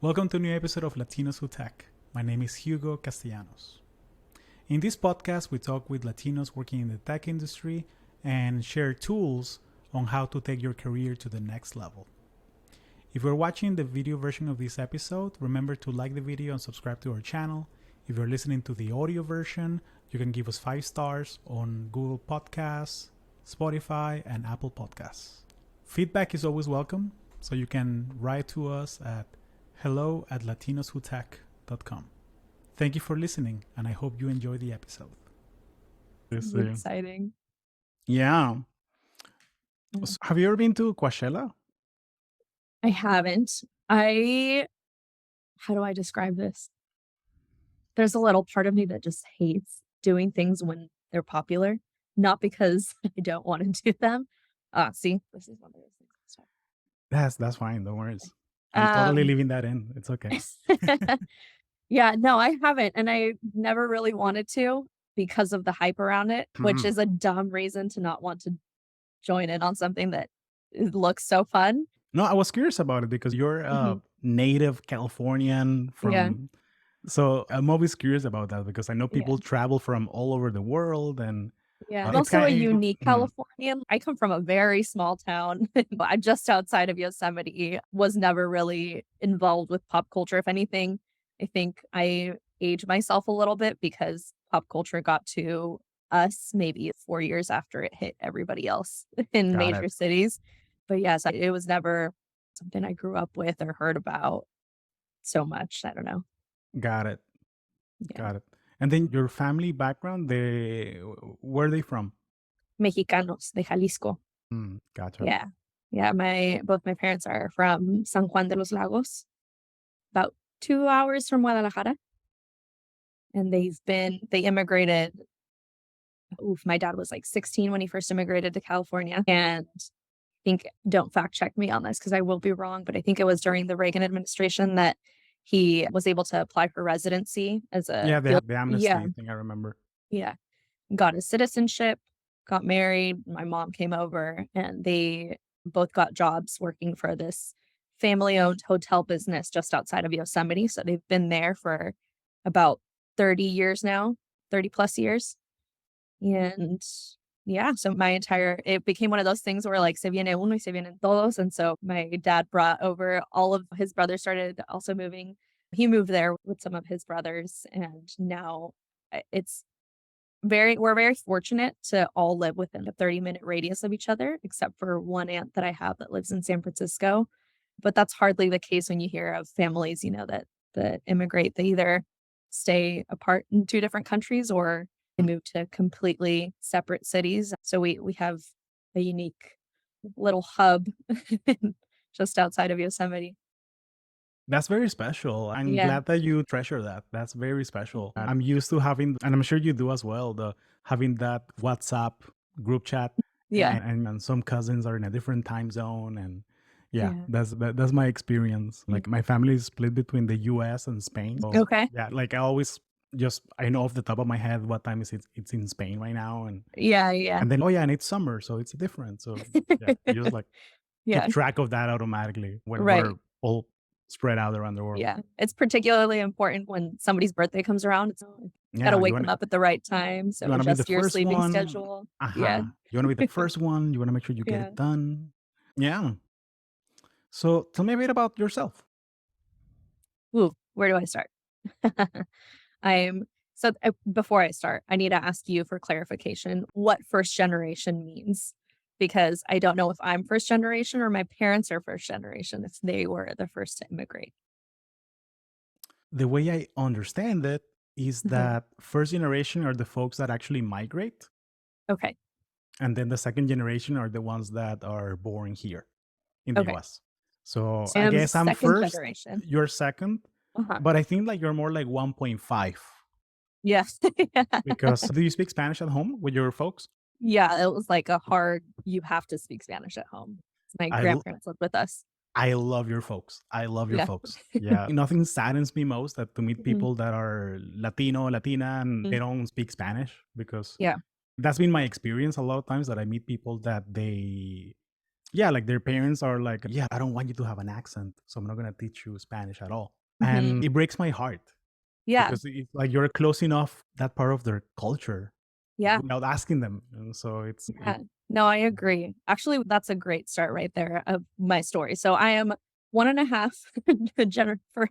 Welcome to a new episode of Latinos Who Tech. My name is Hugo Castellanos. In this podcast, we talk with Latinos working in the tech industry and share tools on how to take your career to the next level. If you're watching the video version of this episode, remember to like the video and subscribe to our channel. If you're listening to the audio version, you can give us 5 stars on Google Podcasts, Spotify, and Apple Podcasts. Feedback is always welcome, so you can write to us at hello@latinoswhotech.com. Thank you for listening, and I hope you enjoy the episode. It's exciting. Yeah. So have you ever been to Coachella? I haven't. How do I describe this? There's a little part of me that just hates doing things when they're popular, not because I don't want to do them. See, this is one of those things. That's fine. Don't worry. I'm totally leaving that in. It's okay. Yeah, no, I haven't. And I never really wanted to because of the hype around it, which is a dumb reason to not want to join in on something that looks so fun. No, I was curious about it because you're a native Californian from... So I'm always curious about that because I know people travel from all over the world and... Yeah, I'm also a unique Californian. I come from a very small town. I'm just outside of Yosemite, was never really involved with pop culture. If anything, I think I age myself a little bit because pop culture got to us maybe 4 years after it hit everybody else in major cities. But yes, it was never something I grew up with or heard about so much. I don't know. Got it. And then your family background, where are they from? Mexicanos de Jalisco. Gotcha. Yeah. Both my parents are from San Juan de los Lagos, about 2 hours from Guadalajara. And they immigrated. My dad was like 16 when he first immigrated to California. And I think, don't fact check me on this because I will be wrong, but I think it was during the Reagan administration that he was able to apply for residency as a... the amnesty thing, I remember. Yeah. Got his citizenship, got married. My mom came over and they both got jobs working for this family-owned hotel business just outside of Yosemite. So they've been there for about 30 years now, 30 plus years. And yeah, so it became one of those things where like, se viene uno y se vienen todos. And so my dad brought over all of his brothers, started also moving. He moved there with some of his brothers. And now we're very fortunate to all live within a 30-minute radius of each other, except for one aunt that I have that lives in San Francisco. But that's hardly the case when you hear of families, that immigrate. They either stay apart in 2 different countries or they move to completely separate cities. So we have a unique little hub just outside of Yosemite. That's very special. I'm glad that you treasure that. That's very special. I'm used to having, and I'm sure you do as well, having that WhatsApp group chat. Yeah. And some cousins are in a different time zone. And that's my experience. Like my family is split between the US and Spain. So, okay. Yeah, like I know off the top of my head what time is it's in Spain right now. And and then, and it's summer, so it's different. So you just like keep track of that automatically when we're all spread out around the world. Yeah, it's particularly important when somebody's birthday comes around. You gotta wake them up at the right time. So adjust your sleeping schedule. Yeah. You want to be the first one. You want to make sure you get it done. Yeah. So tell me a bit about yourself. Ooh, where do I start? Before I start, I need to ask you for clarification what first generation means. Because I don't know if I'm first generation or my parents are first generation, if they were the first to immigrate. The way I understand it is that first generation are the folks that actually migrate. Okay. And then the second generation are the ones that are born here in the US. So I guess I'm first, generation. You're second, but I think like you're more like 1.5. Yes. Because do you speak Spanish at home with your folks? Yeah, it was like you have to speak Spanish at home. My grandparents lived with us. I love your folks. Folks. Yeah. Nothing saddens me most that to meet people that are Latino, Latina, and they don't speak Spanish because that's been my experience a lot of times that I meet people that they yeah, like their parents are like, yeah, I don't want you to have an accent, so I'm not gonna teach you Spanish at all. Mhm. And it breaks my heart Yeah, because it's like you're close enough that part of their culture yeah, without asking them. And so it yeah. No, I agree. Actually, that's a great start right there of my story. So I am 1.5 for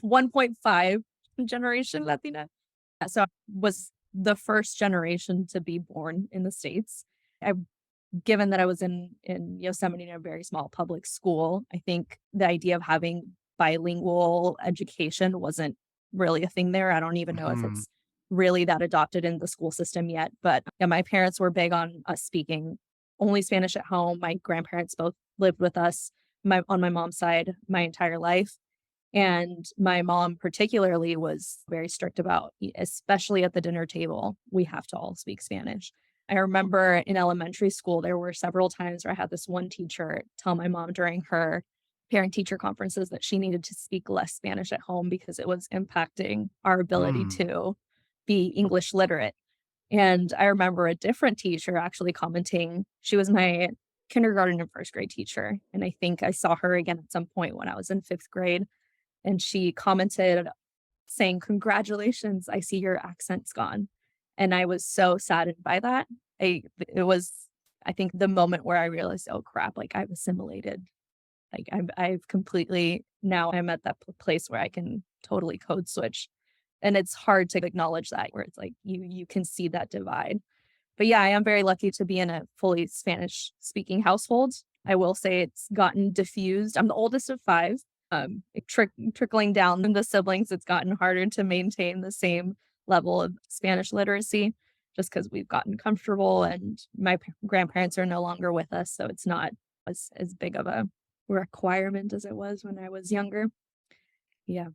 1.5 generation Latina. So I was the first generation to be born in the States. I Given that I was in Yosemite in a very small public school, I think the idea of having bilingual education wasn't really a thing there. I don't even know if Mhm. it's really that adopted in the school system yet, but yeah, my parents were big on us speaking only Spanish at home. My grandparents both lived with us, on my mom's side my entire life. And my mom particularly was very strict about, especially at the dinner table, we have to all speak Spanish. I remember in elementary school, there were several times where I had this one teacher tell my mom during her parent teacher conferences that she needed to speak less Spanish at home because it was impacting our ability Mm. to be English literate. And I remember a different teacher actually commenting, she was my kindergarten and first grade teacher. And I think I saw her again at some point when I was in fifth grade, and she commented saying, "Congratulations, I see your accent's gone." And I was so saddened by that. It was, I think, the moment where I realized, "Oh, crap, like, I've assimilated." Like, I've completely now I'm at that place where I can totally code switch, and it's hard to acknowledge that, where it's like you can see that divide. But yeah, I am very lucky to be in a fully Spanish speaking household. I will say it's gotten diffused. I'm the oldest of 5. Trickling down the siblings, it's gotten harder to maintain the same level of Spanish literacy just because we've gotten comfortable and my grandparents are no longer with us. So it's not as big of a requirement as it was when I was younger. Yeah.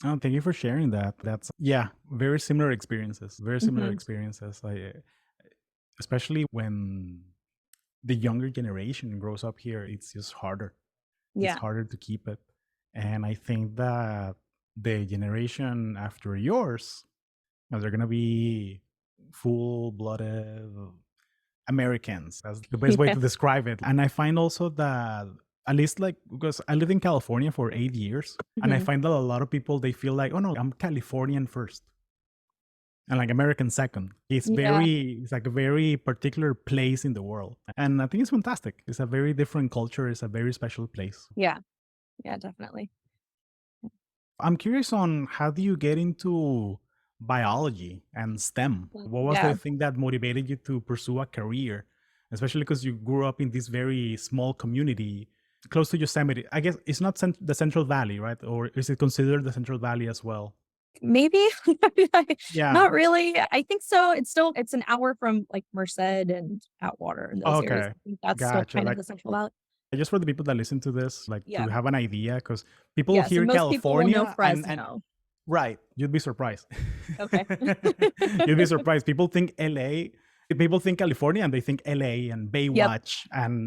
Oh, thank you for sharing that. That's yeah, very similar experiences. Very similar Hmm. experiences. Especially when the younger generation grows up here, it's just harder. It's Yeah. harder to keep it. And I think that the generation after yours, they're gonna be full-blooded Americans. That's the best way Yeah. to describe it. And I find also that at least like because I lived in California for 8 years, and I Hmm. find that a lot of people they feel like, oh no, I'm Californian first and like American second. Yeah. It's like a very particular place in the world. And I think it's fantastic. It's a very different culture, it's a very special place. Yeah. Yeah, definitely. I'm curious on how do you get into biology and STEM? What was the Yeah. thing that motivated you to pursue a career? Especially because you grew up in this very small community close to Yosemite. I guess it's not the Central Valley, right? Or is it considered the Central Valley as well? Maybe. Yeah. Not really. I think so. It's an hour from, like, Merced and Atwater and those areas. Okay. I think that's still Gotcha. kind of Like the Central Valley. just for the people that listen to this, like to Yeah. have an idea, because people Yeah, so hear most people will know California and Fresno. right, you'd be surprised. Okay. You'd be surprised. People think LA, people think California and they think LA and Yep. Baywatch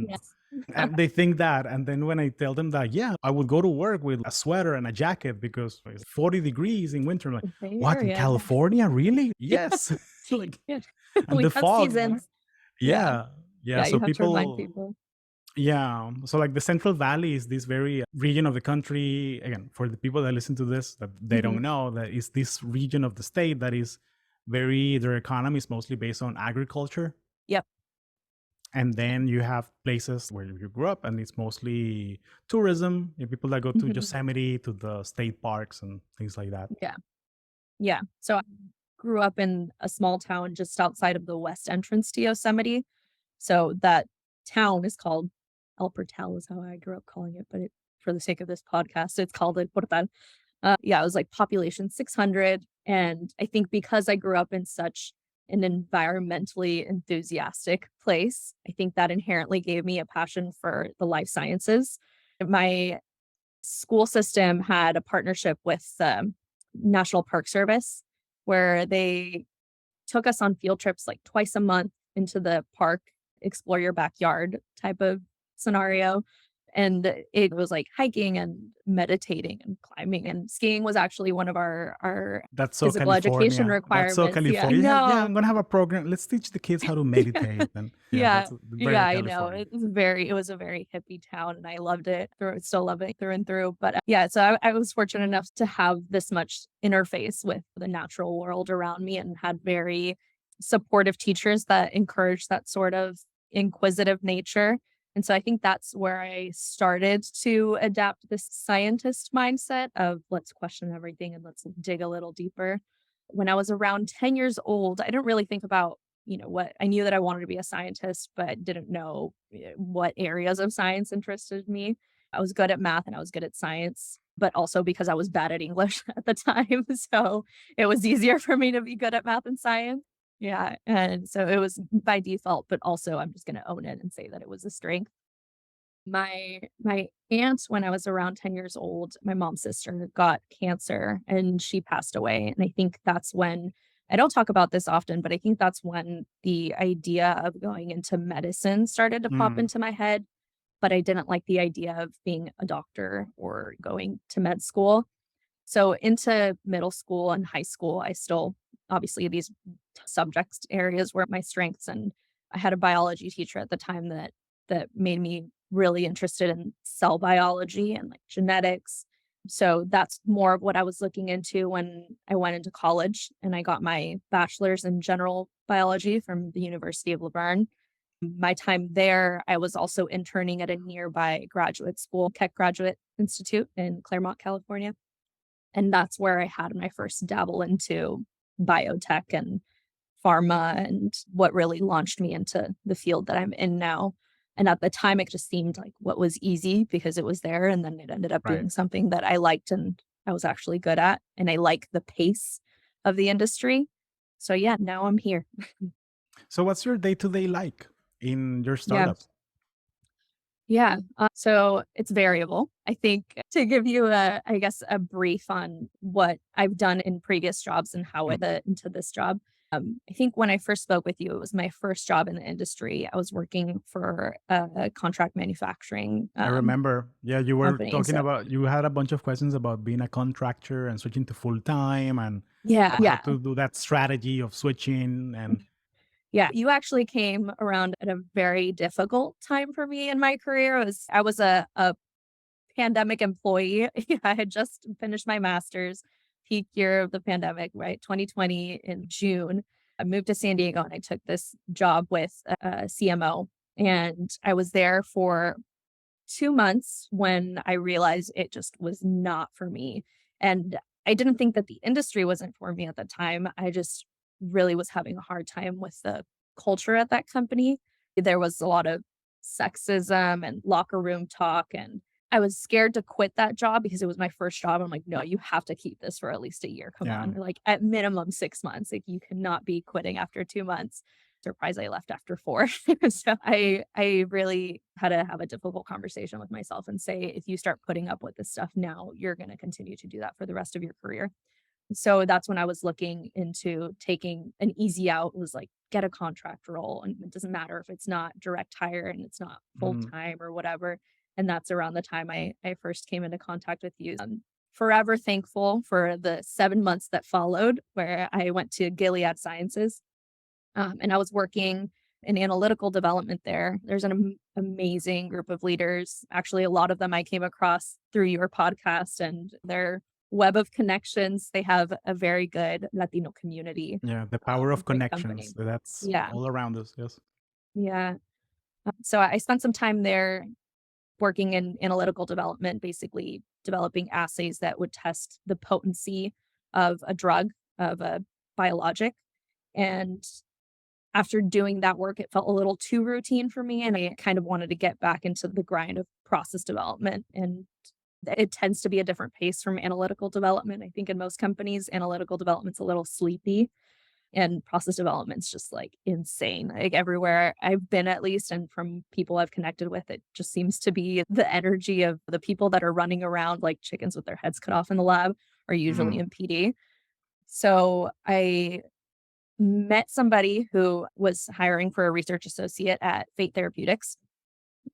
Yes. and they think that. And then when I tell them that, yeah, I would go to work with a sweater and a jacket because it's 40 degrees in winter. I'm like, Bay what in Area, yeah. California? Really? Yes. Like, Yeah. and We the have fog. seasons. Yeah. Yeah. Yeah. Yeah, So you have to remind people, people. yeah. So like the Central Valley is this very region of the country. Again, for the people that listen to this, that they Mhm. don't know, that is this region of the state that is very, their economy is mostly based on agriculture. Yep. And Yeah. then you have places where you grew up and it's mostly tourism. You know, people that go to Mhm. Yosemite, to the state parks and things like that. Yeah. Yeah. So I grew up in a small town just outside of the west entrance to Yosemite. So that town is called El Portal is how I grew up calling it, but for the sake of this podcast, it's called El Portal. Yeah, it was like population 600. And I think because I grew up in such an environmentally enthusiastic place, I think that inherently gave me a passion for the life sciences. My school system had a partnership with the National Park Service where they took us on field trips like twice a month into the park, explore your backyard type of scenario. And it was like hiking and meditating and climbing, and skiing was actually one of our That's so physical education California. That's so requirements. Yeah, I California. Yeah, know. I'm gonna have a program. Let's teach the kids how to meditate. And yeah, Yeah. that's Yeah, very I know. California. It was a very hippie town and I loved it. Still love it through and through. But yeah, so I was fortunate enough to have this much interface with the natural world around me and had very supportive teachers that encouraged that sort of inquisitive nature. And so I think that's where I started to adapt this scientist mindset of let's question everything and let's dig a little deeper. When I was around 10 years old, I didn't really think about, what I knew that I wanted to be a scientist, but didn't know what areas of science interested me. I was good at math and I was good at science, but also because I was bad at English at the time. So it was easier for me to be good at math and science. Yeah. And so it was by default, but also I'm just going to own it and say that it was a strength. My aunt, when I was around 10 years old, my mom's sister got cancer and she passed away. And I think that's when I don't talk about this often, but I think that's when the idea of going into medicine started to pop Mm, into my head. But I didn't like the idea of being a doctor or going to med school. So into middle school and high school, I still obviously these subject areas were my strengths, and I had a biology teacher at the time that made me really interested in cell biology and like genetics. So that's more of what I was looking into when I went into college and I got my bachelor's in general biology from the University of Louvain. My time there, I was also interning at a nearby graduate school, Keck Graduate Institute in Claremont, California. And that's where I had my first dabble into biotech and pharma and what really launched me into the field that I'm in now. And at the time, it just seemed like what was easy because it was there. And then it ended up right. being something that I liked and I was actually good at. And I like the pace of the industry. So yeah, now I'm here. So, what's your day to day like in your Yeah. startup? Yeah. So it's variable. I think to give you I guess, a brief on what I've done in previous jobs and how I Mm, into this job. I think when I first spoke with you, it was my first job in the industry. I was working for a contract manufacturing I remember. Yeah, you were company. talking So about, you had a bunch of questions about being a contractor and switching to full time and yeah, how yeah, to do that strategy of switching. And yeah. You actually came around at a very difficult time for me in my career. I was a pandemic employee. I had just finished my master's, peak year of the pandemic, right? 2020 in June. I moved to San Diego and I took this job with a CMO. And I was there for 2 months when I realized it just was not for me. And I didn't think that the industry wasn't for me at the time. I just really was having a hard time with the culture at that company. There was a lot of sexism and locker room talk. And I was scared to quit that job because it was my first job. I'm like, no, you have to keep this for at least a year. Come yeah, on. Like at minimum 6 months. Like you cannot be quitting after 2 months. Surprised I left after 4. So I really had to have a difficult conversation with myself and say, if you start putting up with this stuff now, you're going to continue to do that for the rest of your career. So that's when I was looking into taking an easy out, was like get a contract role. And it doesn't matter if it's not direct hire and it's not full mm, time or whatever. And that's around the time I first came into contact with you. I'm forever thankful for the 7 months that followed, where I went to Gilead Sciences, and I was working in analytical development there. There's an amazing group of leaders. Actually, a lot of them I came across through your podcast and their web of connections. They have a very good Latino community. yeah, the power of Great company. connections. That's Yeah. all around us. Yes. Yeah. So I spent some time there working in analytical development, basically developing assays that would test the potency of a drug, of a biologic. And after doing that work, it felt a little too routine for me, and I kind of wanted to get back into the grind of process development, and it tends to be a different pace from analytical development. I think in most companies, analytical development's a little sleepy, and process development's just, like, insane. Like, everywhere I've been at least, and from people I've connected with, it just seems to be the energy of the people that are running around like chickens with their heads cut off in the lab are usually Mm, in PD. So I met somebody who was hiring for a research associate at Fate Therapeutics.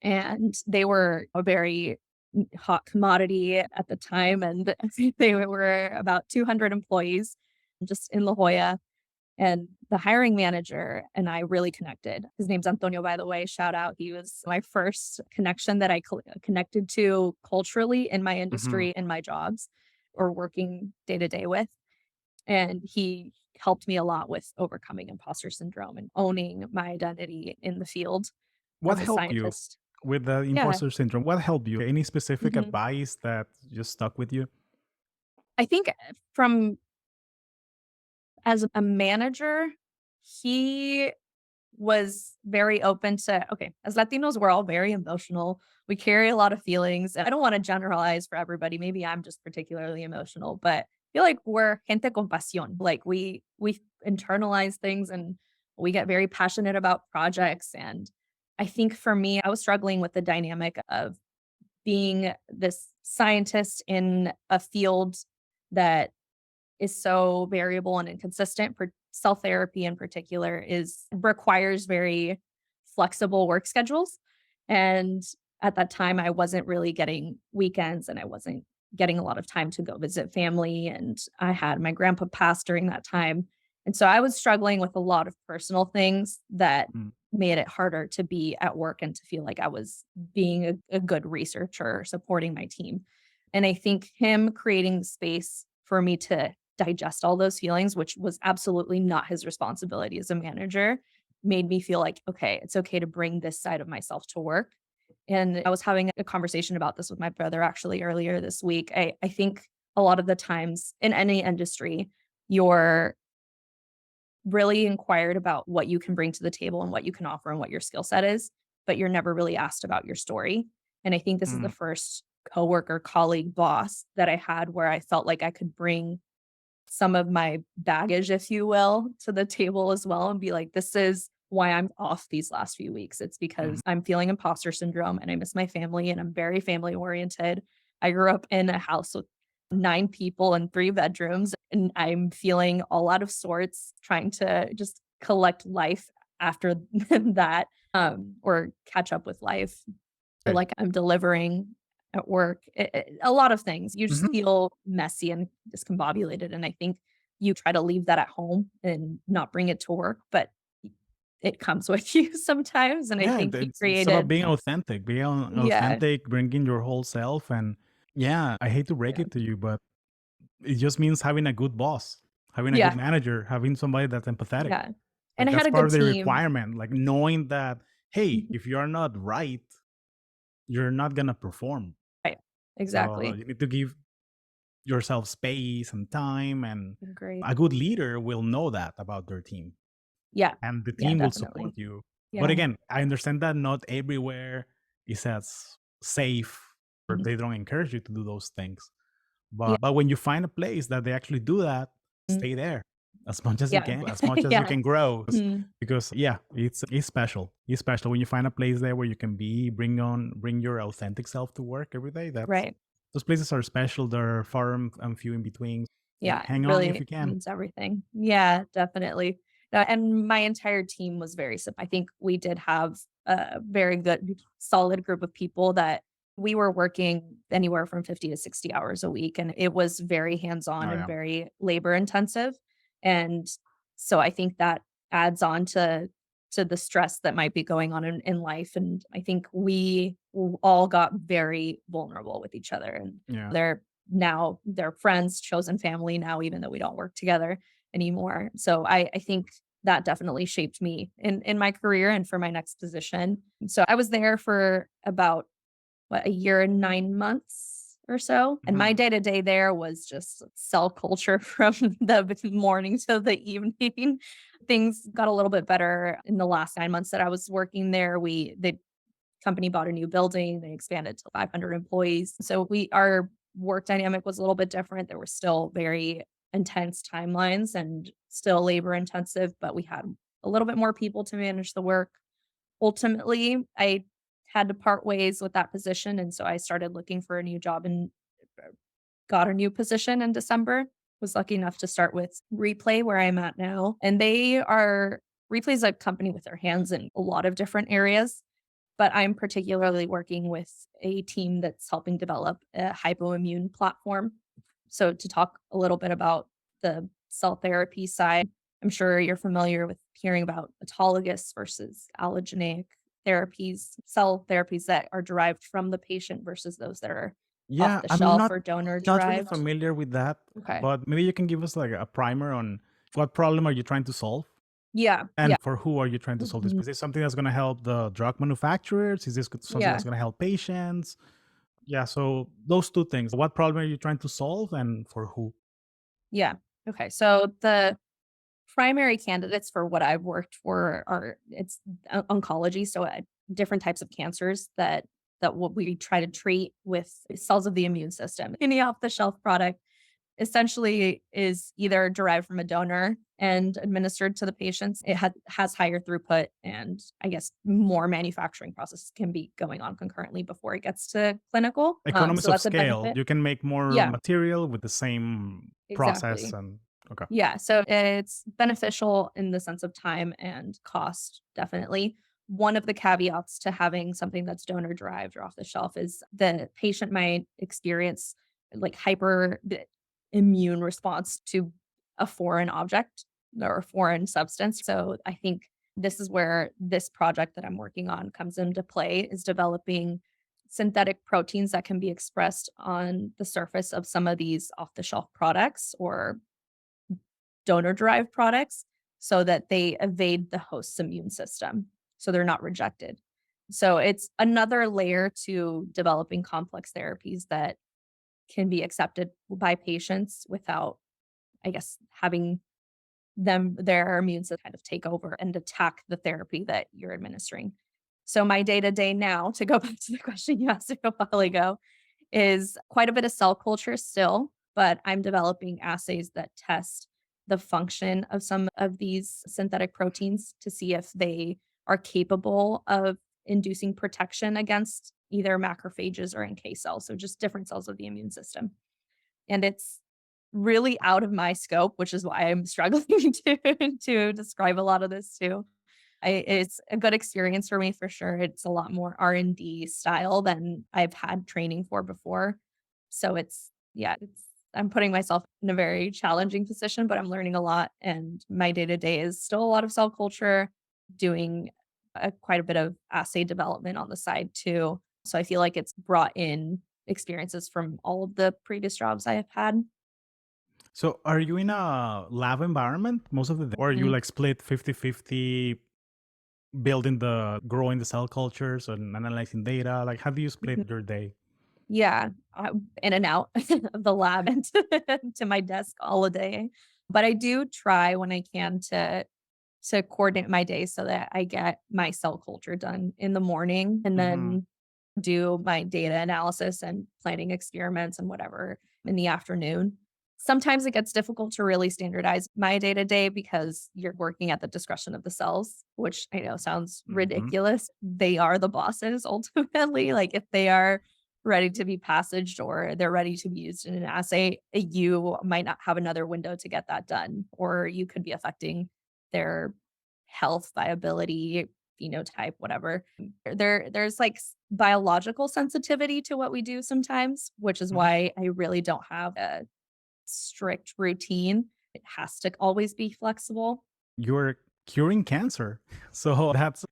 and they were a very hot commodity at the time, and they were about 200 employees just in La Jolla. And the hiring manager and I really connected. His name's Antonio, by the way. Shout out. He was my first connection that I connected to culturally in my Hmm. industry, in my jobs, or working day to day with. And he helped me a lot with overcoming imposter syndrome and owning my identity in the field What as a helped you scientist. with the Yeah. imposter syndrome? What helped you? Any specific Mhm. advice that just stuck with you? I think from as a manager, he was very open to okay, as Latinos, we're all very emotional. We carry a lot of feelings. And I don't want to generalize for everybody. Maybe I'm just particularly emotional, but I feel like we're gente con pasión. Like we internalize things and we get very passionate about projects. And I think for me, I was struggling with the dynamic of being this scientist in a field that is so variable and inconsistent. For cell therapy in particular is requires very flexible work schedules. And at that time, I wasn't really getting weekends and I wasn't getting a lot of time to go visit family. And I had my grandpa pass during that time. And so I was struggling with a lot of personal things that Mm, made it harder to be at work and to feel like I was being a good researcher, supporting my team. And I think him creating the space for me to digest all those feelings, which was absolutely not his responsibility as a manager, made me feel like, okay, it's okay to bring this side of myself to work. And I was having a conversation about this with my brother actually earlier this week. I think a lot of the times in any industry, you're really inquired about what you can bring to the table and what you can offer and what your skill set is, but you're never really asked about your story. And I think this is the mm, first coworker, colleague, boss that I had where I felt like I could bring some of my baggage, if you will, to the table as well and be like, this is why I'm off these last few weeks. It's mhm. because I'm feeling imposter syndrome and I miss my family and I'm very family oriented. I grew up in a house with 9 people and 3 bedrooms, and I'm feeling all out of sorts, trying to just collect life after that, or catch up with life. Feel Okay. like I'm delivering at work, a lot of things. You just Mhm. feel messy and discombobulated, and I think you try to leave that at home and not bring it to work, but it comes with you sometimes, and I Yeah, think he it's about created being authentic, yeah, bringing your whole self. And yeah, I hate to break yeah, it to you, but it just means having a good boss, having a good yeah, manager, having somebody that's empathetic. yeah, and Like I had that's a part good of the team. requirement. Like knowing that, hey, Mhm. if you're not right, you're not gonna perform. Right, So exactly. you need to give yourself space and time. And Great. a good leader will know that about their team, Yeah, and the yeah, team will support definitely. you. But Yeah. again, I understand that not everywhere is as safe, or Mhm. they don't encourage you to do those things. Yeah, But when you find a place that they actually do that, mm, stay there as much as you yeah, can, as much as you yeah, can grow. mhm, Because yeah, it's special. It's special when you find a place there where you can bring your authentic self to work every day. That's right. those places are special. They're far and few in between. Yeah, it Hang on if really you can. means everything. Yeah, definitely. And my entire team was very I think we did have a very good, solid group of people that we were working anywhere from 50 to 60 hours a week, and it was very hands-on Oh and yeah, very labor intensive. And so I think that adds on to the stress that might be going on in life. And I think we all got very vulnerable with each other. And yeah. they're friends, chosen family now, even though we don't work together anymore. So I think that definitely shaped me in my career and for my next position. So I was there for about a year and 9 months or so. And my Mhm. day to day there was just cell culture from the morning to the evening. Things got a little bit better in the last 9 months that I was working there. The company bought a new building, they expanded to 500 employees. So our work dynamic was a little bit different. There were still very intense timelines and still labor intensive, but we had a little bit more people to manage the work. Ultimately, I had to part ways with that position, and so I started looking for a new job and got a new position in December. Was lucky enough to start with Replay where I'm at now, and Replay is a company with their hands in a lot of different areas. but I'm particularly working with a team that's helping develop a hypoimmune platform. So to talk a little bit about the cell therapy side, I'm sure you're familiar with hearing about autologous versus allogeneic therapies, cell therapies that are derived from the patient versus those that are off Yeah, the I'm shelf not or donor not really derived. familiar with that, Okay. but maybe you can give us like a primer on what problem are you trying to solve Yeah. and Yeah. for who are you trying to solve this? Mhm. Is this something that's going to help the drug manufacturers? Is this something Yeah. that's going to help patients? Yeah, so those two things. What problem are you trying to solve and for who? Yeah. Okay. So the primary candidates for what I've worked for are it's oncology, so different types of cancers that what we try to treat with cells of the immune system. Any off the shelf product essentially is either derived from a donor and administered to the patients. It has higher throughput and I guess more manufacturing processes can be going on concurrently before it gets to clinical. Economies So of that's a scale. benefit. You can make more Yeah, material with the same process exactly. and okay. Yeah, so it's beneficial in the sense of time and cost, definitely. One of the caveats to having something that's donor derived or off the shelf is the patient might experience like immune response to a foreign object or a foreign substance. So I think this is where this project that I'm working on comes into play is developing synthetic proteins that can be expressed on the surface of some of these off the shelf products or donor-derived products so that they evade the host's immune system, so they're not rejected. So it's another layer to developing complex therapies that can be accepted by patients without, I guess, having their immune system kind of take over and attack the therapy that you're administering. So my day-to-day now, to go back to the question you asked a while ago, is quite a bit of cell culture still, but I'm developing assays that test the function of some of these synthetic proteins to see if they are capable of inducing protection against either macrophages or NK cells, so just different cells of the immune system. And it's really out of my scope, which is why I'm struggling to describe a lot of this too. It's a good experience for me for sure. It's a lot more R&D style than I've had training for before. So it's yeah, it's I'm putting myself in a very challenging position, but I'm learning a lot and my day-to-day is still a lot of cell culture, doing quite a bit of assay development on the side too. So I feel like it's brought in experiences from all of the previous jobs I have had. So are you in a lab environment most of the day? Or are you Mhm, like split 50-50, building growing the cell cultures and analyzing data? Like how do you mhm. split your day? Yeah, in and out of the lab and to my desk all a day. But I do try when I can to coordinate my day so that I get my cell culture done in the morning and Hmm. then do my data analysis and planning experiments and whatever in the afternoon. Sometimes it gets difficult to really standardize my day to day because you're working at the discretion of the cells, which I know sounds Hmm. ridiculous. They are the bosses ultimately. Like if they are ready to be passaged or they're ready to be used in an assay, you might not have another window to get that done, or you could be affecting their health, viability, phenotype, whatever. There's like biological sensitivity to what we do sometimes, which is Hmm. why I really don't have a strict routine. It has to always be flexible. You're curing cancer. So that's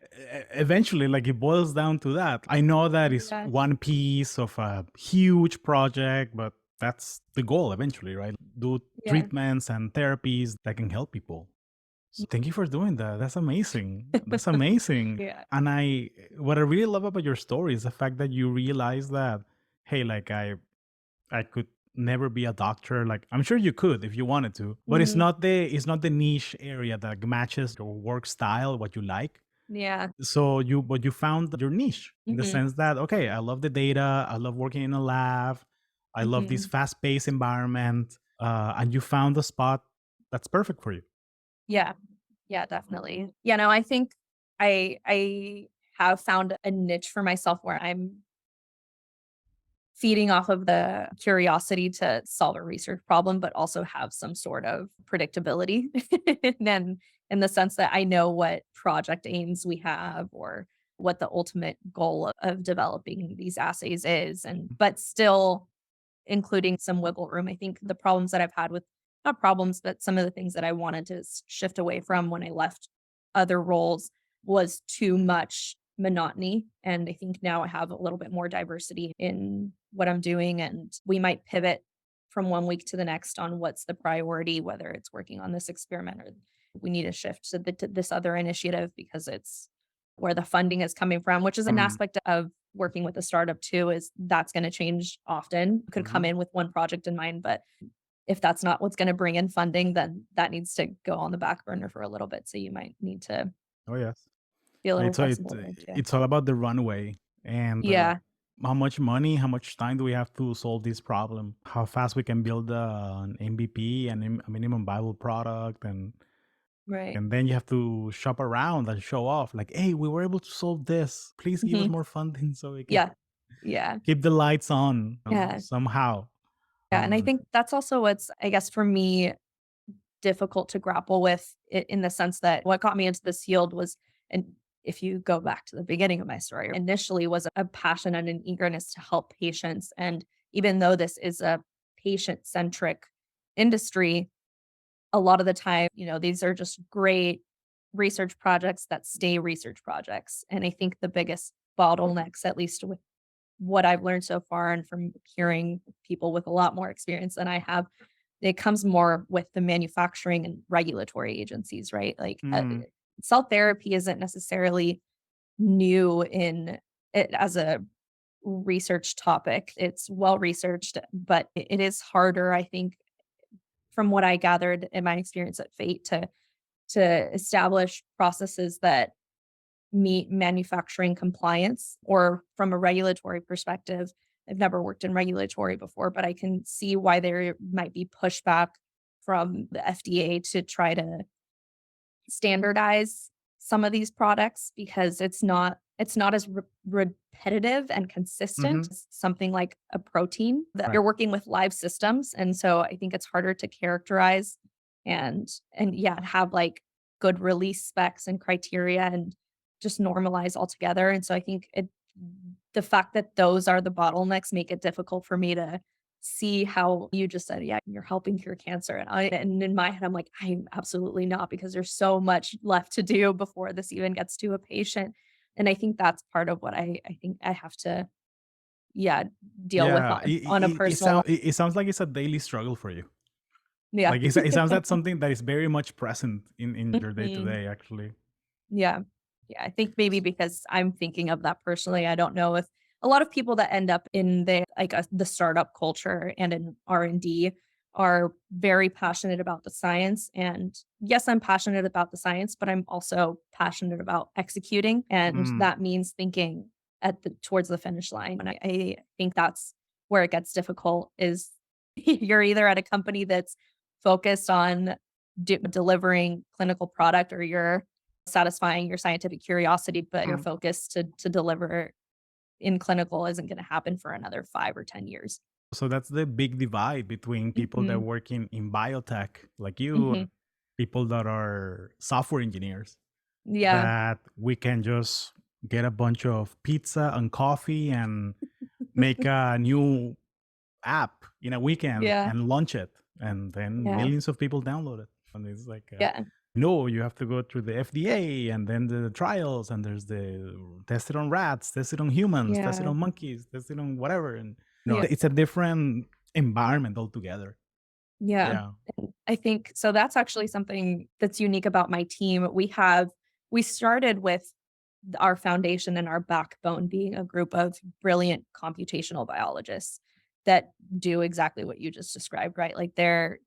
eventually like it boils down to that. I know that is Yeah. one piece of a huge project, but that's the goal eventually, right? Do Yeah. treatments and therapies that can help people. So thank you for doing that. That's amazing. That's Yeah. amazing. Yeah. And what I really love about your story is the fact that you realize that, hey, like I could never be a doctor. Like I'm sure you could if you wanted to, but Mhm. it's not the niche area that matches your work style, what you like. Yeah. So you found your niche in the Mhm. sense that okay, I love the data, I love working in a lab, I love this Mhm. fast-paced environment, and you found a spot that's perfect for you. Yeah. Yeah, definitely. Yeah, no, I think I have found a niche for myself where I'm feeding off of the curiosity to solve a research problem, but also have some sort of predictability. And then in the sense that I know what project aims we have or what the ultimate goal of developing these assays is, and but still including some wiggle room. I think the problems that I've had with, not problems, but some of the things that I wanted to shift away from when I left other roles was too much monotony. And I think now I have a little bit more diversity in what I'm doing. And we might pivot from one week to the next on what's the priority, whether it's working on this experiment or we need to shift to this other initiative because it's where the funding is coming from, which is an Mm. aspect of working with a startup too, is that's going to change often. Could come Mhm. in with one project in mind, but if that's not what's going to bring in funding, then that needs to go on the back burner for a little bit. So you might need to Oh yes. be a little It's flexible there too. it's all about the runway and Yeah, how much money, how much time do we have to solve this problem? How fast we can build an MVP and a minimum viable product, right. and then you have to shop around and show off, like, hey, we were able to solve this. Please give us Mhm. more funding so we can Yeah, yeah, keep the lights on yeah, somehow. yeah. And I Um, think that's also what's, I guess, for me, difficult to grapple with in the sense that what got me into this field was, and if you go back to the beginning of my story, initially was a passion and an eagerness to help patients. And even though this is a patient centric industry, a lot of the time, these are just great research projects that stay research projects. And I think the biggest bottlenecks, at least with what I've learned so far and from hearing people with a lot more experience than I have, it comes more with the manufacturing and regulatory agencies, right? Like, mm, cell therapy isn't necessarily new in it as a research topic. It's well researched, but it is harder, I think, from what I gathered in my experience at Fate to establish processes that meet manufacturing compliance, or from a regulatory perspective. I've never worked in regulatory before, but I can see why there might be pushback from the FDA to try to standardize some of these products because it's not as repetitive and consistent mhm, as something like a protein that right. you're working with live systems. And so I think it's harder to characterize and yeah, have like good release specs and criteria and just normalize altogether. And so I think the fact that those are the bottlenecks make it difficult for me to see how you just said, yeah, you're helping cure cancer. And in my head, I'm like, I'm absolutely not, because there's so much left to do before this even gets to a patient. And I think that's part of what I think I have to, yeah, deal with Yeah, on a personal level. it sounds like it's a daily struggle for you. Yeah. Like it sounds like something that is very much present in your day to Mhm. day, actually. Yeah. Yeah, I think maybe because I'm thinking of that personally, I don't know if a lot of people that end up in the startup culture and in R&D are very passionate about the science. And yes, I'm passionate about the science, but I'm also passionate about executing. And Mm, that means thinking towards the finish line. And I think that's where it gets difficult is you're either at a company that's focused on delivering clinical product, or you're satisfying your scientific curiosity, but your mm. focus to deliver in clinical isn't gonna happen for another 5 or 10 years. So that's the big divide between people that Mhm, work in biotech, like you, mhm. and people that are software engineers. Yeah, That we can just get a bunch of pizza and coffee and make a new app in a weekend yeah, and launch it, and then yeah, millions of people download it. And it's like, yeah, no, you have to go through the FDA and then the trials, and there's the test it on rats, test it on humans, test it yeah, on monkeys, test it on whatever. And yeah, it's a different environment altogether. yeah. Yeah. And I think so that's actually something that's unique about my team. We started with our foundation and our backbone being a group of brilliant computational biologists that do exactly what you just described, right? Like their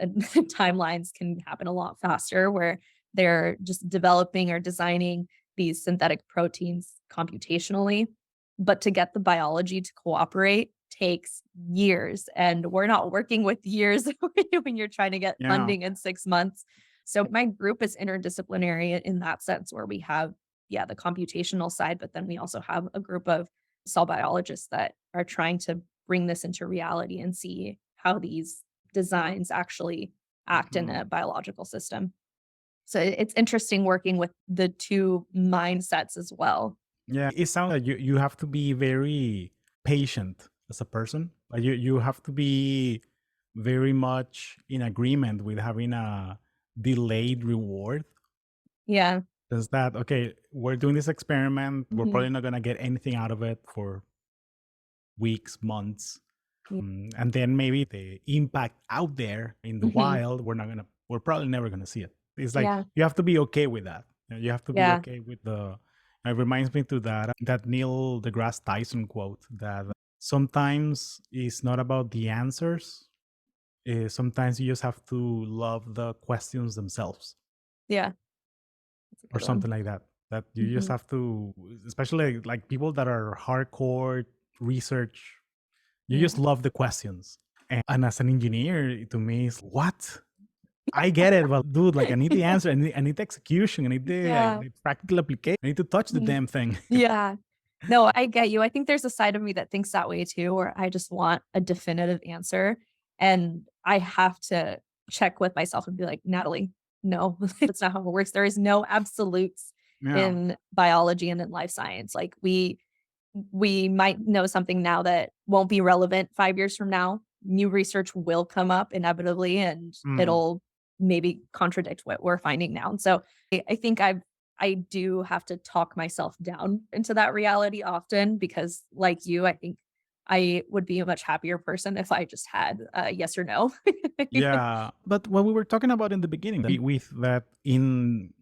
timelines can happen a lot faster where they're just developing or designing these synthetic proteins computationally. But to get the biology to cooperate takes years. And we're not working with years when you're trying to get Yeah. funding in 6 months. So my group is interdisciplinary in that sense, where we have, yeah, the computational side, but then we also have a group of cell biologists that are trying to bring this into reality and see how these designs actually act in Mhm. a biological system. So it's interesting working with the two mindsets as well. Yeah, it sounds like you have to be very patient as a person. Like you have to be very much in agreement with having a delayed reward. Yeah. Does that okay? We're doing this experiment. We're Mhm. probably not gonna get anything out of it for weeks, months, Ye and then maybe the impact out there in the Mhm. wild, we're probably never gonna see it. It's like Yeah. you have to be okay with that. You have to be Yeah. okay with the. It reminds me to that Neil deGrasse Tyson quote that sometimes it's not about the answers. Sometimes you just have to love the questions themselves, Yeah. That's a or good one. something like that. That you just Mhm. have to, especially like people that are hardcore research. You just Yeah. love the questions. And as an engineer, to me, it's what? I get it, but dude, like I need the answer. I need the execution. I need Yeah. the practical application. I need to touch the Mhm. damn thing. Yeah. No, I get you. I think there's a side of me that thinks that way too, where I just want a definitive answer, and I have to check with myself and be like, "Natalie, no, that's not how it works. There is no absolutes Yeah. in biology and in life science. Like, we might know something now that won't be relevant 5 years from now. New research will come up inevitably, and Mm. it'll maybe contradict what we're finding now." And so I think I do have to talk myself down into that reality often because, like you, I think I would be a much happier person if I just had a yes or no. Yeah. But what we were talking about in the beginning, with that in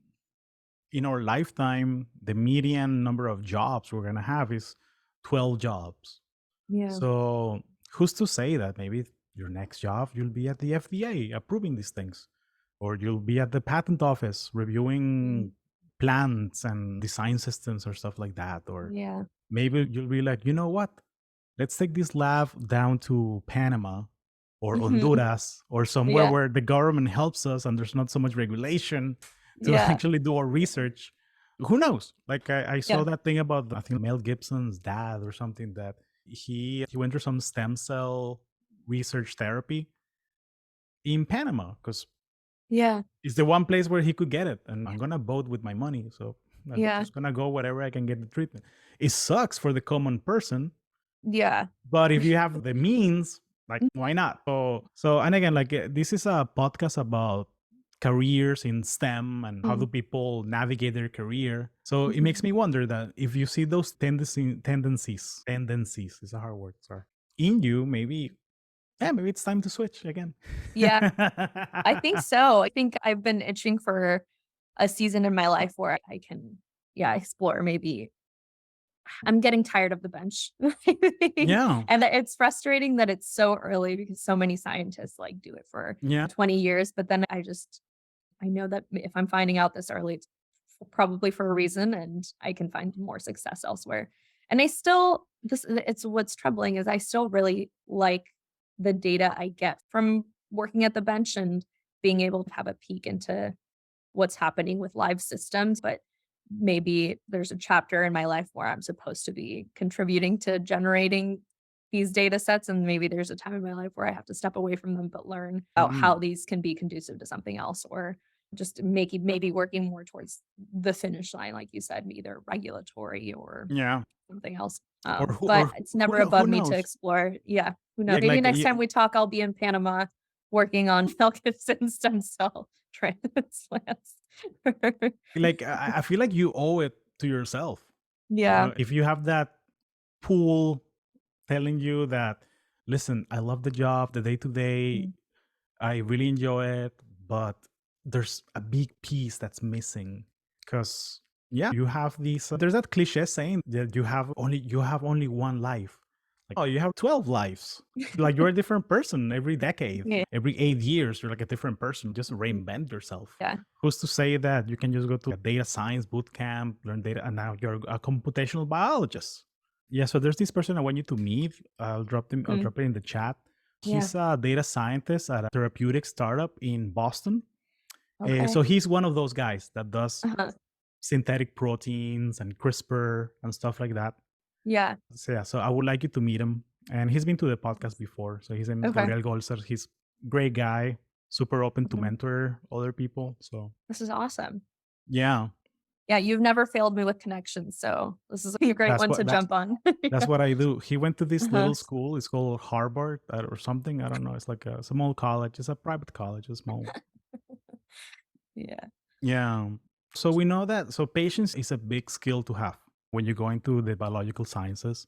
our lifetime, the median number of jobs we're gonna have is 12 jobs. Yeah. So who's to say that maybe your next job you'll be at the FDA approving these things, or you'll be at the patent office Mhm. reviewing plans and design systems or stuff like that, or Yeah. maybe you'll be like, you know what? Let's take this lab down to Panama or Mhm. Honduras or somewhere Yeah. where the government helps us and there's not so much regulation to Yeah. actually do our research. Who knows? Like I saw Yeah. that thing about I think Mel Gibson's dad or something that he went through some stem cell research therapy in Panama because Yeah. it's the one place where he could get it, and I'm gonna vote with my money, so I'm Yeah. just gonna go wherever I can get the treatment. It sucks for the common person, Yeah. but if you have the means, like why not? So and again, like this is a podcast about careers in STEM and how do Mm. people navigate their career. So it makes Mhm. me wonder that if you see those tendencies is a hard word, sorry, in you, maybe yeah, maybe it's time to switch again. Yeah. I think so. I think I've been itching for a season in my life where I can, yeah, explore maybe I'm getting tired of the bench. Yeah, And it's frustrating that it's so early because so many scientists, like, do it for yeah. 20 years, but then I know that if I'm finding out this early, it's probably for a reason, and I can find more success elsewhere. And I still this it's what's troubling is I still really like the data I get from working at the bench and being able to have a peek into what's happening with live systems, but maybe there's a chapter in my life where I'm supposed to be contributing to generating these data sets, and maybe there's a time in my life where I have to step away from them, but learn about how Mm, these can be conducive to something else, or just making maybe working more towards the finish line, like you said, either regulatory or yeah. something else. Or But it's never who above me to knows? explore. Yeah, who knows? Yeah, Maybe like next time we talk, I'll be in Panama working on Mel Gibson's stem cell transplants. I feel like you owe it to yourself. Yeah. If you have that pool telling you that, listen, I love the job, the day to day, Mm. I really enjoy it, but there's a big piece that's missing. Because yeah, you have these. There's that cliche saying that you have only one life. Like, oh, you have 12 lives. Like you're a different person every decade, Yeah. every 8 years. You're like a different person. Just reinvent yourself. Yeah. Who's to say that you can just go to a data science boot camp, learn data, and now you're a computational biologist? Yeah, so there's this person I want you to meet. I'll Mm. drop it in the chat. Yeah. He's a data scientist at a therapeutic startup in Boston. Okay. So he's one of those guys that does Uh-huh. synthetic proteins and CRISPR and stuff like that. Yeah. So yeah, so I would like you to meet him. And he's been to the podcast before. So his name is Okay. Gabriel Golser. He's great guy, super open to Mhm. mentor other people. So This is awesome. yeah. Yeah, you've never failed me with connections, so this is a great That's one to what that jump on. that's Yeah. what I do. He went to this Uh-huh. little school. It's called Harvard or something. I don't know. It's like a small college. It's a private college, a small. Yeah. Yeah. So we know that. So patience is a big skill to have when you go into the biological sciences.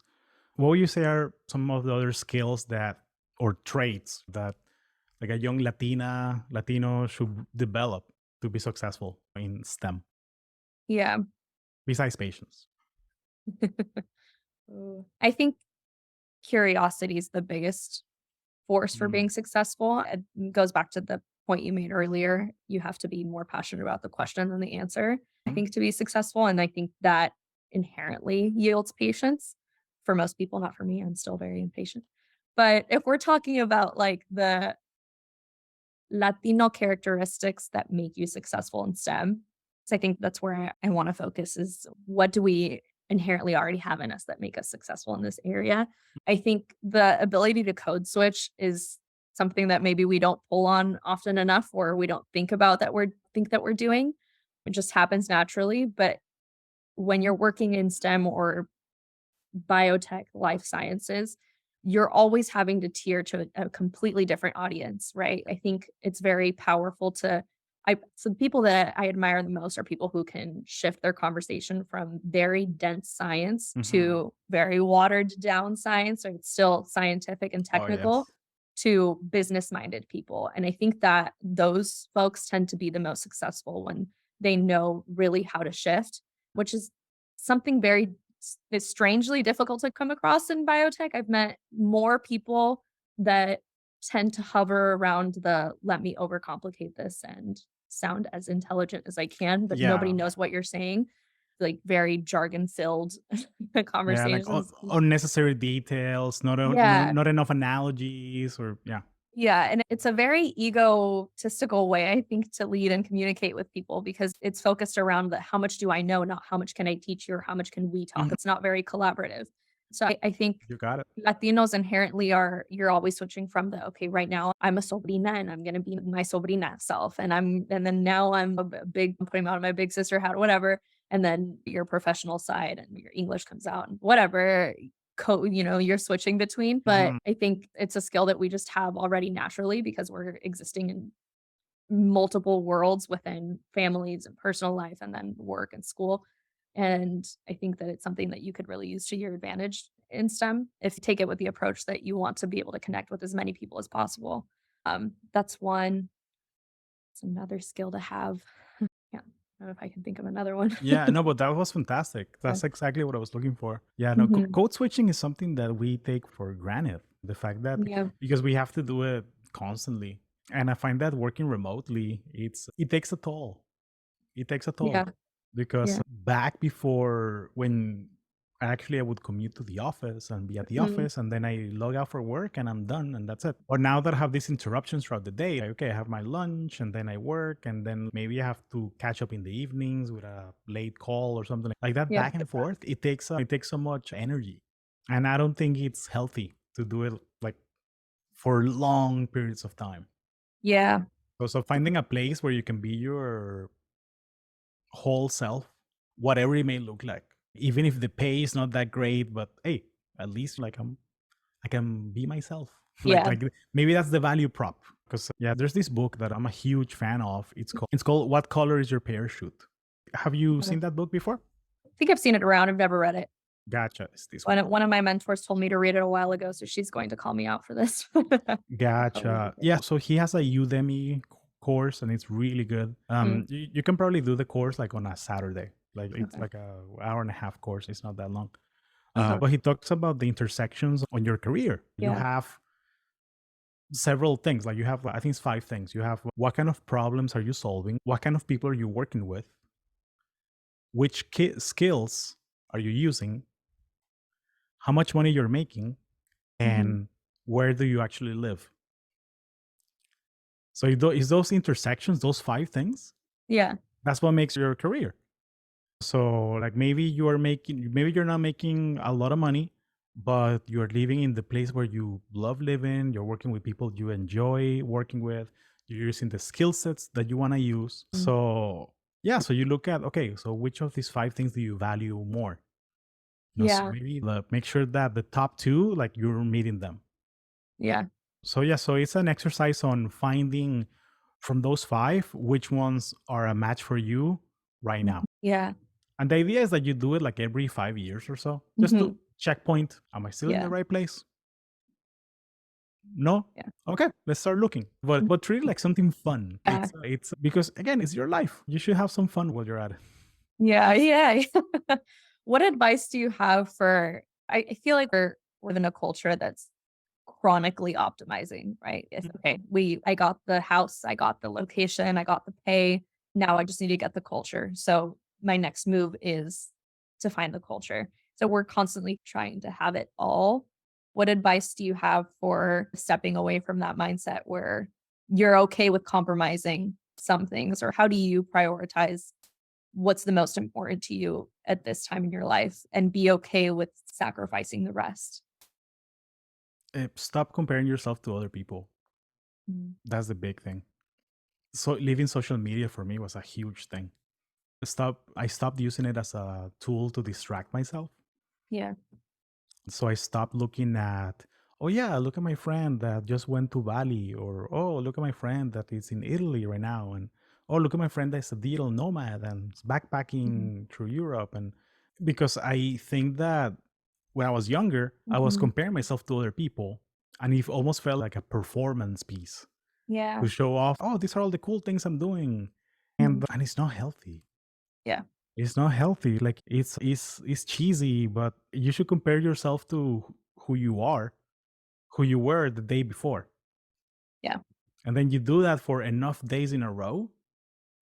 What would you say are some of the other skills that or traits that like a young Latino should develop to be successful in STEM Yeah. besides patience? Ooh. I think curiosity is the biggest force for Mm. being successful. It goes back to the point you made earlier. You have to be more passionate about the question than the answer, I think, to be successful. And I think that inherently yields patience for most people, not for me. I'm still very impatient. But if we're talking about like the Latino characteristics that make you successful in STEM, so I think that's where I want to focus is what do we inherently already have in us that make us successful in this area. I think the ability to code switch is something that maybe we don't pull on often enough or we don't think that we're doing. It just happens naturally, but when you're working in STEM or biotech, life sciences, you're always having to tier to a completely different audience, right? I think it's very powerful to so the people that I admire the most are people who can shift their conversation from very dense science Hmm. to very watered down science, or it's still scientific and Oh technical, yes. to business minded people. And I think that those folks tend to be the most successful when they know really how to shift, which is something very it's strangely difficult to come across in biotech. I've met more people that tend to hover around the let me overcomplicate this and sound as intelligent as I can, but nobody Yeah. knows what you're saying. Like very jargon filled Yeah, like conversations. unnecessary details, Yeah. not enough analogies, or yeah. Yeah, and it's a very egotistical way, I think, to lead and communicate with people because it's focused around the how much do I know, not how much can I teach you or how much can we talk. Mhm. It's not very collaborative. So I think You got it. Latinos inherently are you're always switching from the okay, right now I'm a sobrina and I'm gonna be my sobrina self. And then now I'm a big I'm putting on my big sister hat, whatever. And then your professional side and your English comes out and whatever you're switching between, but Mhm. I think it's a skill that we just have already naturally because we're existing in multiple worlds within families and personal life and then work and school. And I think that it's something that you could really use to your advantage in STEM if you take it with the approach that you want to be able to connect with as many people as possible. That's one. It's another skill to have. Yeah. I don't know if I can think of another one. Yeah, no, but that was fantastic. Yeah. That's exactly what I was looking for. Yeah, no, Mhm. code switching is something that we take for granted. The fact that Yeah. because we have to do it constantly, and I find that working remotely, it takes a toll. It takes a toll Yeah. because Yeah. back before when actually I would commute to the office and be at the Mhm. office and then I log out for work and I'm done and that's it. Or now that I have these interruptions throughout the day, like, okay, I have my lunch and then I work and then maybe I have to catch up in the evenings with a late call or something like that. Yeah. Back and forth, it takes so much energy, and I don't think it's healthy to do it like for long periods of time. Yeah. So finding a place where you can be your whole self, whatever it may look like. Even if the pay is not that great, but hey, at least like I can be myself. Yeah. Maybe that's the value prop. Because yeah, there's this book that I'm a huge fan of. It's called What Color is Your Parachute? Have you I seen that book before? think I've seen it around, I've never read it. Gotcha. It's this one. One of my mentors told me to read it a while ago, so she's going to call me out for this. I'll probably Gotcha. read it. Yeah. So he has a Udemy course and it's really good. Mm, You can probably do the course like on a Saturday. Like it's okay. like a hour and a half course. It's not that long. Uh-huh. But he talks about the intersections on your career. You Yeah. have several things. Like you have, I think it's five things. You have what kind of problems are you solving? What kind of people are you working with? Which skills are you using? How much money you're making? Mhm. And where do you actually live? So it's those intersections, those five things, Yeah. that's what makes your career. So like maybe you're not making a lot of money, but you're living in the place where you love living, you're working with people you enjoy working with, you're using the skill sets that you want to use. Mm. So Yeah, so you look at, okay, so which of these five things do you value more? So Yeah. maybe make sure that the top two, like you're meeting them. Yeah. So yeah, so it's an exercise on finding from those five which ones are a match for you right Mhm. now. Yeah. And the idea is that you do it like every 5 years or so, just to Mhm. checkpoint. Am I still in the Yeah. right place? No? Yeah. Okay, let's start looking. Mhm. But treat it like something fun. Yeah. It's because again, it's your life. You should have some fun while you're at it. Yeah, yeah. What advice do you have for I feel like we're in a culture that's chronically optimizing, right? If okay, I got the house, I got the location, I got the pay. Now I just need to get the culture. So my next move is to find the culture. So we're constantly trying to have it all. What advice do you have for stepping away from that mindset where you're okay with compromising some things, or how do you prioritize what's the most important to you at this time in your life and be okay with sacrificing the rest? Stop comparing yourself to other people. Mm. That's the big thing. So leaving social media for me was a huge thing. I stopped using it as a tool to distract myself. Yeah. So I stopped looking at, oh yeah, look at my friend that just went to Bali, or oh, look at my friend that is in Italy right now, and oh, look at my friend that's a digital nomad and is Mhm. backpacking through Europe. And because I think that when I was younger, I was Mhm. comparing myself to other people, and it almost felt like a performance piece Yeah. to show off, oh, these are all the cool things I'm doing. Mhm. And it's not healthy. Yeah. It's not healthy. Like it's cheesy, but you should compare yourself to who you are, who you were the day before. Yeah. And then you do that for enough days in a row,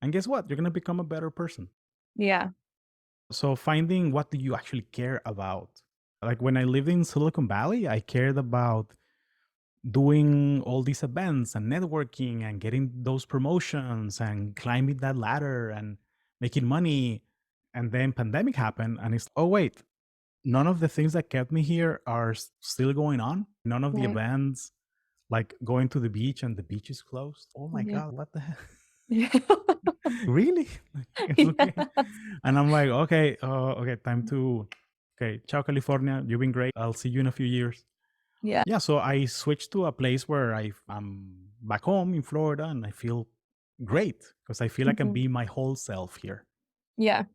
and guess what? You're going to become a better person. Yeah. So finding what do you actually care about. Like when I lived in Silicon Valley, I cared about doing all these events and networking and getting those promotions and climbing that ladder and making money. And then pandemic happened and it's, oh wait, none of the things that kept me here are still going on. None of the Right. events, like going to the beach and the beach is closed. Oh my Yeah. God, what the heck? Yeah. Really? Okay. Yes. And I'm like, okay, okay, time to, okay, ciao, California. You've been great. I'll see you in a few years. Yeah. Yeah, so I switched to a place where I'm back home in Florida and I feel great because I feel I can Mhm. be my whole self here. Yeah.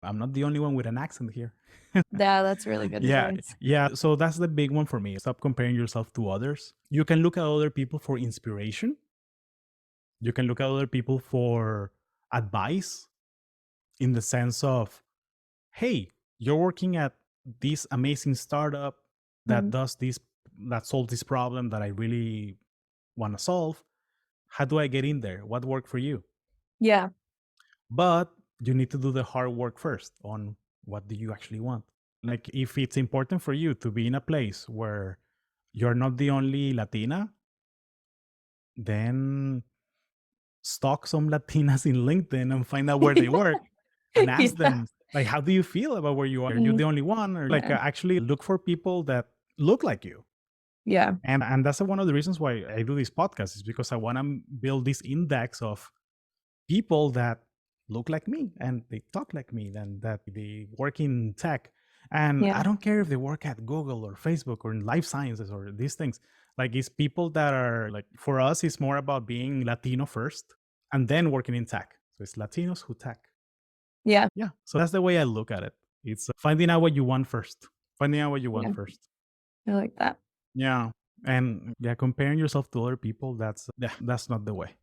I'm not the only one with an accent here. Yeah, that's really good Yeah, advice. yeah. So that's the big one for me. Stop comparing yourself to others. You can look at other people for inspiration. You can look at other people for advice in the sense of, hey, you're working at this amazing startup that Mhm. does this, that solves this problem that I really want to solve. How do I get in there? What worked for you? Yeah. But you need to do the hard work first on what do you actually want. Like if it's important for you to be in a place where you're not the only Latina, then stalk some Latinas in LinkedIn and find out where they work and ask Yeah. them, like, how do you feel about where you are? Are you the Mhm. only one? Or like Yeah. actually look for people that look like you. Yeah. And that's one of the reasons why I do this podcast is because I want to build this index of people that look like me and they talk like me and that they work in tech. And I Yeah. don't care if they work at Google or Facebook or in life sciences or these things. Like it's people that are like, for us, it's more about being Latino first and then working in tech. So it's Latinos who tech. Yeah. Yeah. So that's the way I look at it. It's finding out what you want first. Finding out what you want Yeah. first. I like that. Yeah. And yeah, comparing yourself to other people, that's not the way.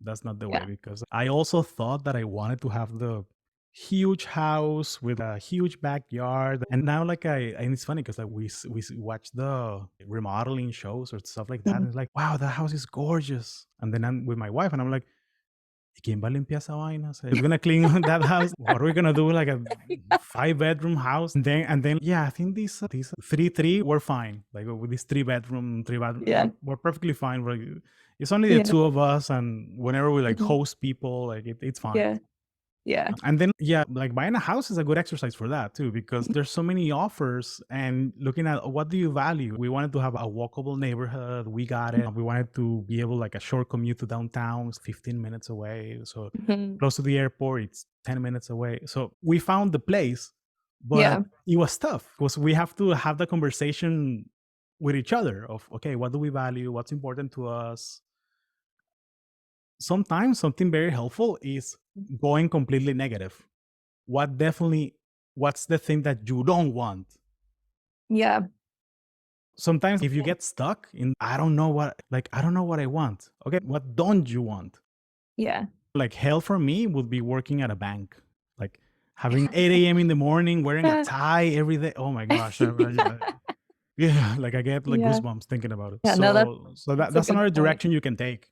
That's not the way Yeah. because I also thought that I wanted to have the huge house with a huge backyard. And now like and it's funny because like watch the remodeling shows or stuff like that Mhm. and it's like, wow, that house is gorgeous. And then I'm with my wife and I'm like, ¿y quién va a limpiar esa vaina? O sea, who's gonna clean that house? What are we gonna do? Like a 5-bedroom house? And then, yeah, I think these 3 we're fine. Like with this 3-bedroom, 3 bathroom, Yeah. we're perfectly fine. It's only the Yeah. two of us, and whenever we like Mhm. host people, like it's fine. Yeah. Yeah. And then, yeah, like buying a house is a good exercise for that too, because there's so many offers and looking at what do you value. We wanted to have a walkable neighborhood. We got it. We wanted to be able like a short commute to downtown, it's 15 minutes away. So Mhm. close to the airport, it's 10 minutes away. So we found the place, but Yeah. it was tough because we have to have the conversation with each other of, okay, what do we value? What's important to us? Sometimes something very helpful is going completely negative. What's the thing that you don't want? Yeah. Sometimes if you get stuck in I don't know what I want. Okay, what don't you want? Yeah. Like hell for me would be working at a bank. Like having 8 a.m. in the morning, wearing a tie every day. Oh my gosh. Yeah, like I get like Yeah. goosebumps thinking about it. Yeah, no, So that's a that's good another point. direction you can take.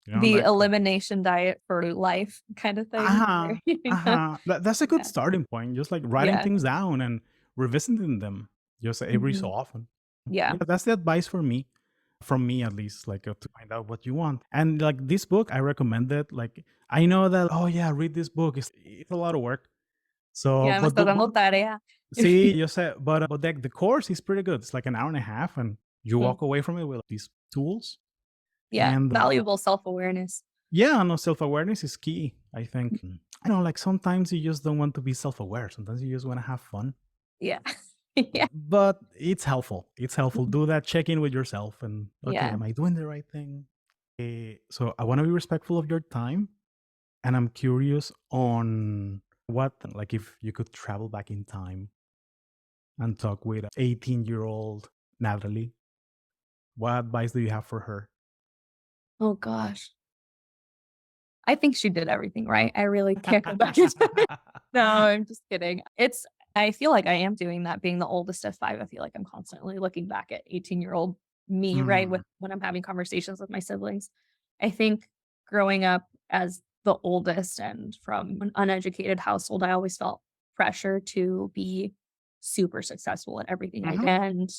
You know, The like elimination diet for life kind of thing. uh-huh, Where, you know. uh-huh. That's a good Yeah. starting point. Just like writing Yeah. things down and revisiting them just every so Mhm. often. Yeah. Yeah, that's the advice for me, from me at least, like to find out what you want. And like this book, I recommend it. Like I know that, oh yeah, read this book. It's a lot of work. So, Yeah, me está dando tarea. see, you said, but the course is pretty good. It's like an hour and a half, and you Mm. walk away from it with these tools. Yeah, And valuable self-awareness. yeah, no, self awareness is key. I think. I know, like sometimes you just don't want to be self aware. Sometimes you just want to have fun. Yeah. Yeah. But it's helpful. It's helpful. Do that check in with yourself and okay, Yeah. am I doing the right thing? So I want to be respectful of your time, and I'm curious on what, like, if you could travel back in time and talk with 18-year-old Natalie, what advice do you have for her? Oh gosh. I think she did everything right. I really can't go back in time. No, I'm just kidding. I feel like I am doing that being the oldest of 5. I feel like I'm constantly looking back at 18-year-old me, right, Mm, with when I'm having conversations with my siblings. I think growing up as the oldest and from an uneducated household, I always felt pressure to be super successful at everything I mhm. did, and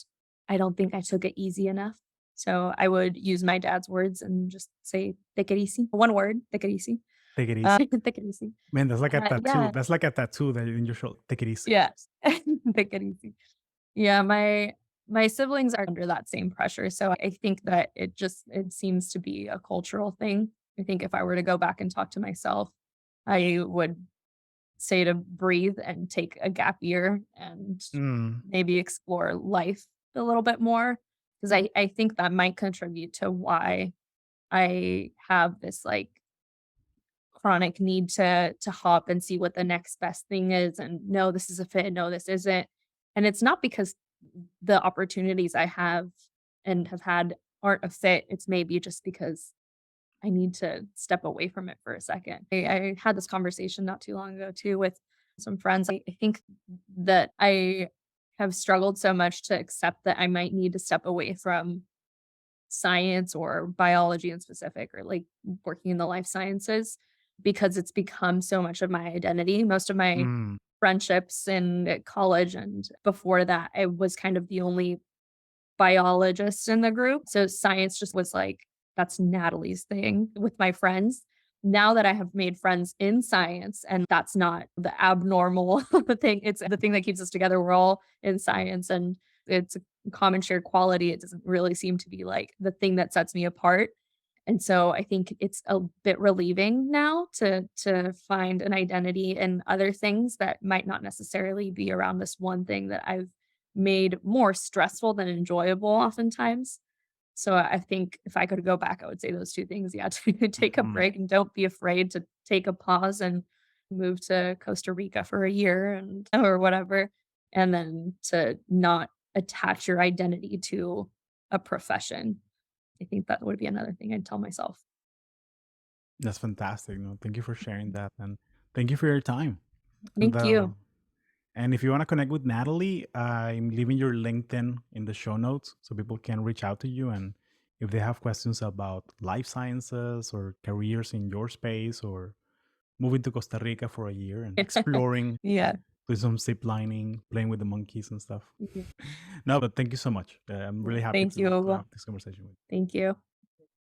I don't think I took it easy enough. So I would use my dad's words and just say, "Take it easy." One word, "Take it easy." Take it easy. Take it easy. Man, that's like a tattoo. Yeah. That's like a tattoo that in your shoulder. Take it easy. Yes. Take it easy. Yeah, my siblings are under that same pressure, so I think that it seems to be a cultural thing. I think if I were to go back and talk to myself, I would say to breathe and take a gap year and Mm, maybe explore life a little bit more, 'cause I think that might contribute to why I have this, like, chronic need to hop and see what the next best thing is and, "No, this is a fit. No, this isn't." And it's not because the opportunities I have and have had aren't a fit, it's maybe just because I need to step away from it for a second. I had this conversation not too long ago too with some friends. I think that I have struggled so much to accept that I might need to step away from science or biology in specific or like working in the life sciences because it's become so much of my identity. Most of my mm, friendships in college and before that, I was kind of the only biologist in the group. So science just was like, that's Natalie's thing with my friends. Now that I have made friends in science and that's not the abnormal thing, it's the thing that keeps us together. We're all in science and it's a common shared quality. It doesn't really seem to be like the thing that sets me apart. And so I think it's a bit relieving now to find an identity in other things that might not necessarily be around this one thing that I've made more stressful than enjoyable oftentimes. So I think if I could go back, I would say those 2 things. Yeah, to take a mhm. break and don't be afraid to take a pause and move to Costa Rica for a year and or whatever, and then to not attach your identity to a profession. I think that would be another thing I'd tell myself. That's fantastic. No, thank you for sharing that, and thank you for your time. And Thank you. and if you want to connect with Natalie, I'm leaving your LinkedIn in the show notes so people can reach out to you. And if they have questions about life sciences or careers in your space or moving to Costa Rica for a year and exploring, Yeah. doing some zip lining, playing with the monkeys and stuff. Mhm. No, but thank you so much. I'm Yeah. really happy Thank you, to Hugo. have this conversation with you. Thank you.